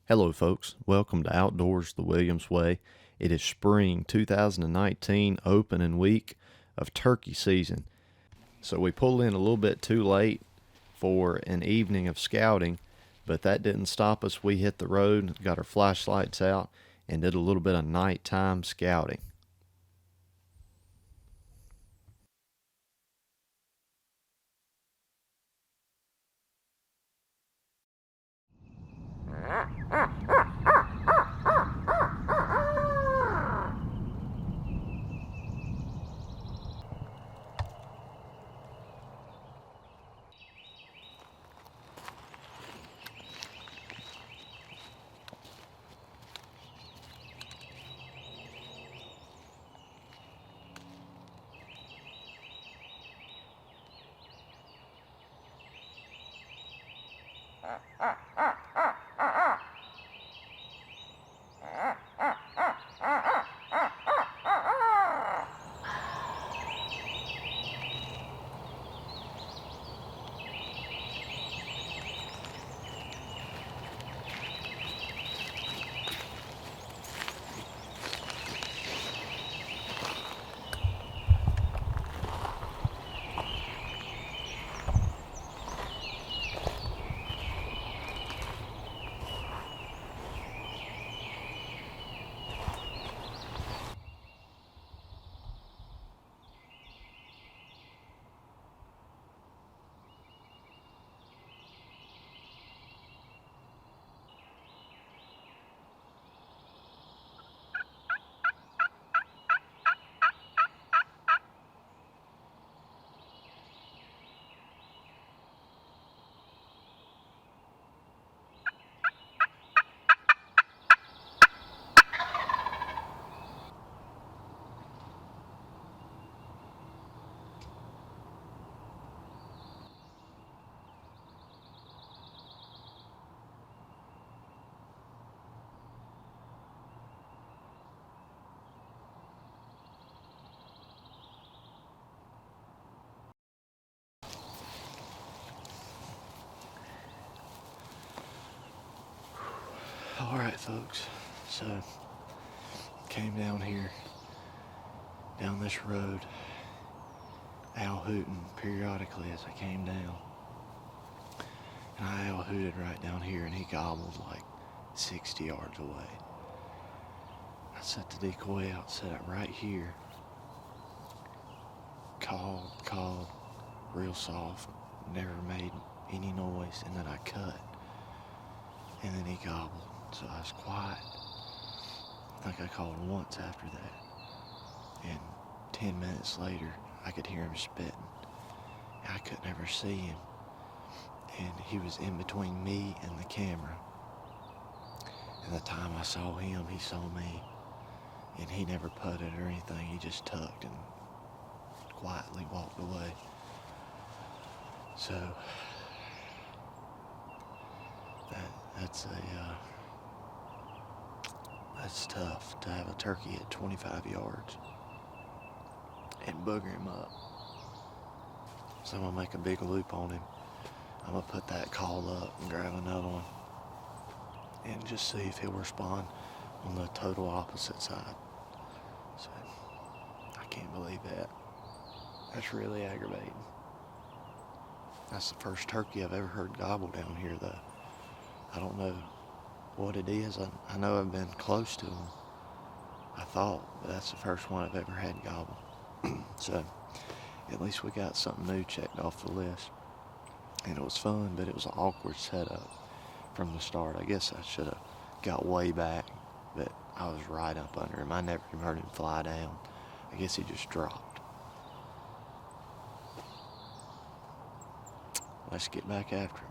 Hello, folks. Welcome to Outdoors the Williams Way. It is spring 2019, opening week of turkey season. So we pulled in a little bit too late for an evening of scouting, but that didn't stop us. We hit the road, got our flashlights out, and did a little bit of nighttime scouting. All right, folks. So, came down here, down this road, owl hooting periodically as I came down. And I owl hooted right down here, and he gobbled like 60 yards away. I set the decoy out, set it right here. Called, real soft, never made any noise, and then I cut. And then he gobbled, so I was quiet. I think I called once after that. And 10 minutes later, I could hear him spitting. I could never see him. And he was in between me and the camera. And the time I saw him, he saw me. And he never putted or anything. He just tucked and quietly walked away. So that's tough to have a turkey at 25 yards and booger him up. So I'm gonna make a big loop on him. I'm gonna put that call up and grab another one and just see if he'll respond on the total opposite side. So I can't believe that. That's really aggravating. That's the first turkey I've ever heard gobble down here, though. I don't know what it is. I know I've been close to them, I thought, but that's the first one I've ever had gobble. So at least we got something new checked off the list. And it was fun, but it was an awkward setup from the start. I guess I should have got way back, but I was right up under him. I never even heard him fly down. I guess he just dropped. Let's get back after him.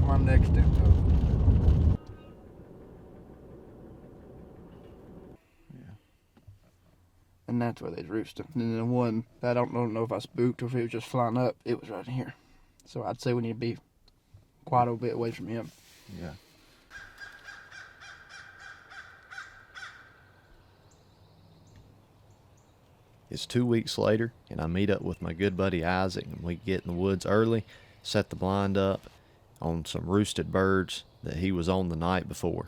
my next info. Yeah. And that's where they's roosting. And then the one that I don't know if I spooked or if it was just flying up, it was right in here. So I'd say we need to be quite a bit away from him. Yeah. It's 2 weeks later, and I meet up with my good buddy Isaac, and we get in the woods early, set the blind up on some roosted birds that he was on the night before.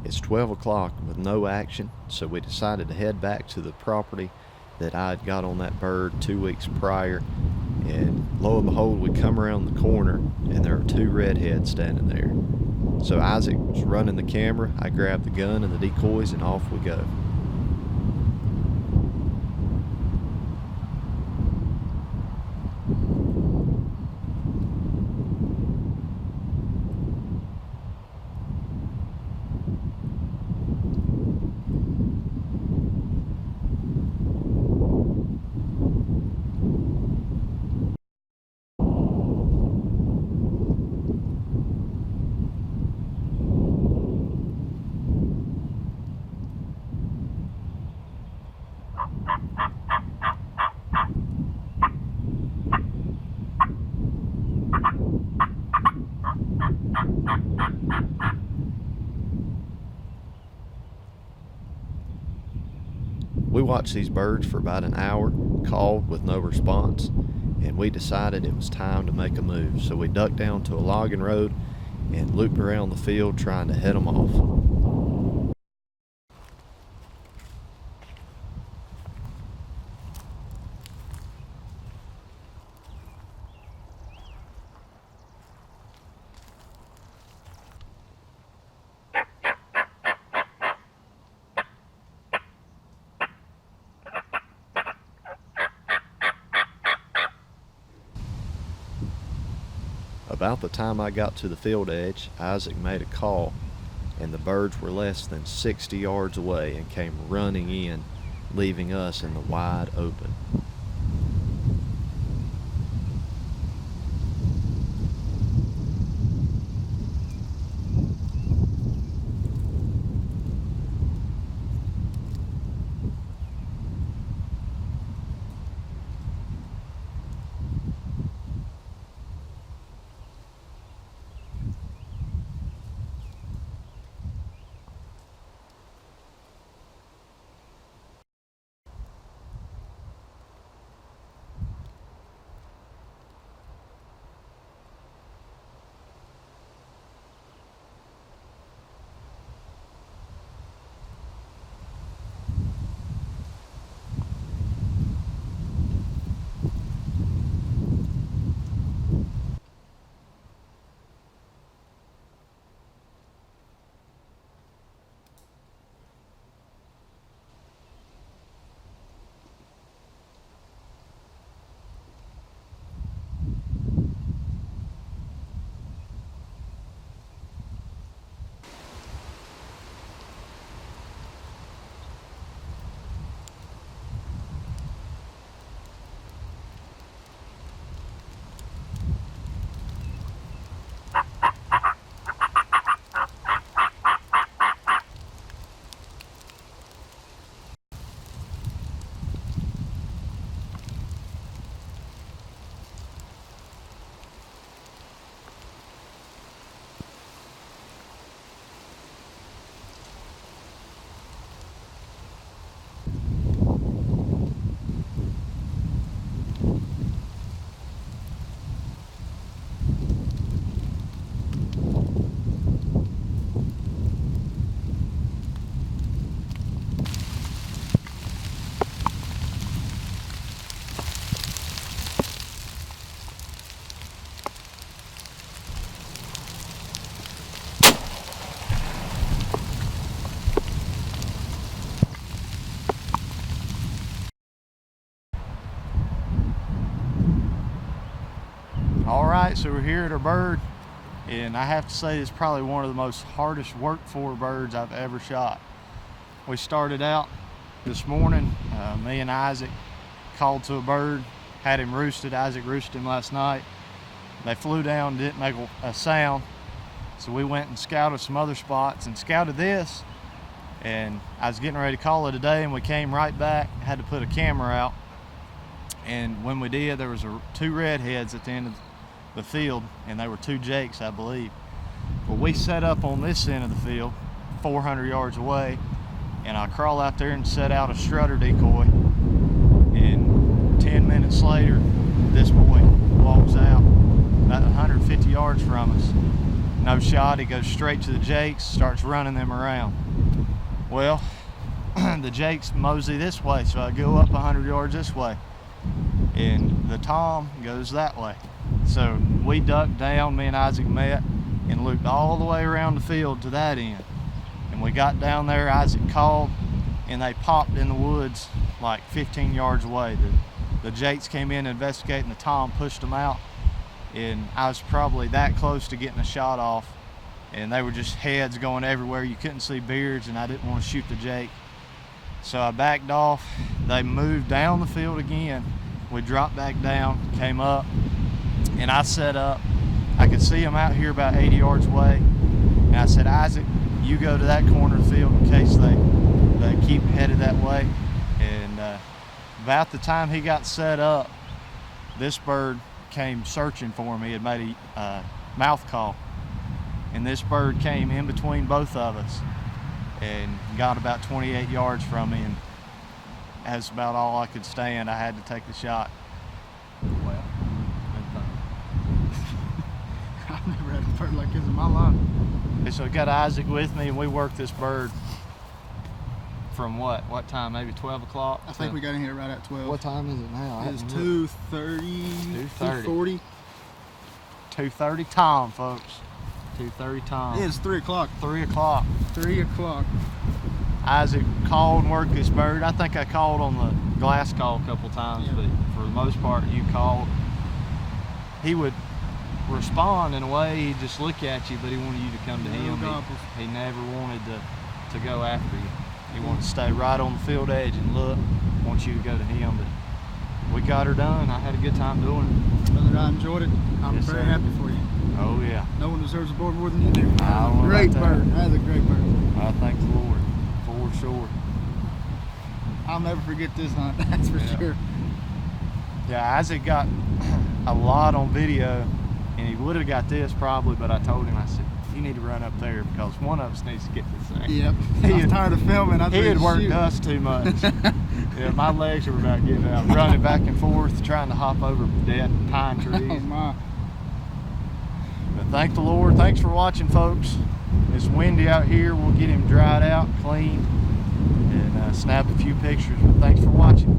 It's 12 o'clock with no action, so we decided to head back to the property that I had got on that bird 2 weeks prior. And lo and behold, we come around the corner and there are two redheads standing there. So Isaac was running the camera, I grabbed the gun and the decoys, and off we go. We watched these birds for about an hour, called with no response, and we decided it was time to make a move. So we ducked down to a logging road and looped around the field trying to head them off. About the time I got to the field edge, Isaac made a call, and the birds were less than 60 yards away and came running in, leaving us in the wide open. right, so we're here at our bird, and I have to say it's probably one of the most hardest worked for birds I've ever shot. We started out this morning, me and Isaac called to a bird, had him roosted. Isaac roosted him last night. They flew down, didn't make a sound, so we went and scouted some other spots and scouted this, and I was getting ready to call it a day, and we came right back, had to put a camera out, and when we did, there was two redheads at the end of the field, and they were two jakes, I believe. Well, we set up on this end of the field, 400 yards away, and I crawl out there and set out a strutter decoy, and 10 minutes later, this boy walks out about 150 yards from us. No shot, he goes straight to the jakes, starts running them around. Well, the jakes mosey this way, so I go up 100 yards this way, and the tom goes that way. So we ducked down, me and Isaac met, and looped all the way around the field to that end. And we got down there, Isaac called, and they popped in the woods like 15 yards away. The jakes came in to investigate, and the tom pushed them out, and I was probably that close to getting a shot off, and they were just heads going everywhere. You couldn't see beards, and I didn't want to shoot the jake. So I backed off. They moved down the field again. We dropped back down, came up, and I set up. I could see them out here about 80 yards away, and I said, Isaac, you go to that corner of the field in case they keep headed that way. And about the time he got set up, this bird came searching for me. He had made a mouth call, and this bird came in between both of us and got about 28 yards from me, and that's about all I could stand. I had to take the shot. Well, I've never had a bird like this in my life. So I got Isaac with me, and we worked this bird from what time? Maybe 12 o'clock? I think we got in here right at 12. What time is it now? It's 2:30, 2:40. 2:30 Tom, folks. 2:30 Tom. It's 3 o'clock. 3 o'clock. 3 o'clock. Isaac called and worked this bird. I think I called on the glass call a couple times, but for the most part, you called. He would respond in a way. He'd just look at you, but he wanted you to come to him. He never wanted to go after you. He wanted to stay right on the field edge and look. Want you to go to him, but we got her done. I had a good time doing it. Brother, I enjoyed it. I'm Yes, very sir. happy for you. Oh yeah. No one deserves a bird more than you do. I don't know Great about that. bird. That's a great bird. I thank the Lord, for sure. I'll never forget this hunt. That's for Yeah. sure. Yeah, Isaac got a lot on video, and he would have got this probably, but I told him, I said, you need to run up there because one of us needs to get this thing. Yep. I was tired of filming. I was He ready had to worked shoot. us too much. Yeah, my legs were about getting out, running back and forth, trying to hop over dead pine Oh trees. my. But thank the Lord. Thanks for watching, folks. It's windy out here. We'll get him dried out, clean, and snap a few pictures. But thanks for watching.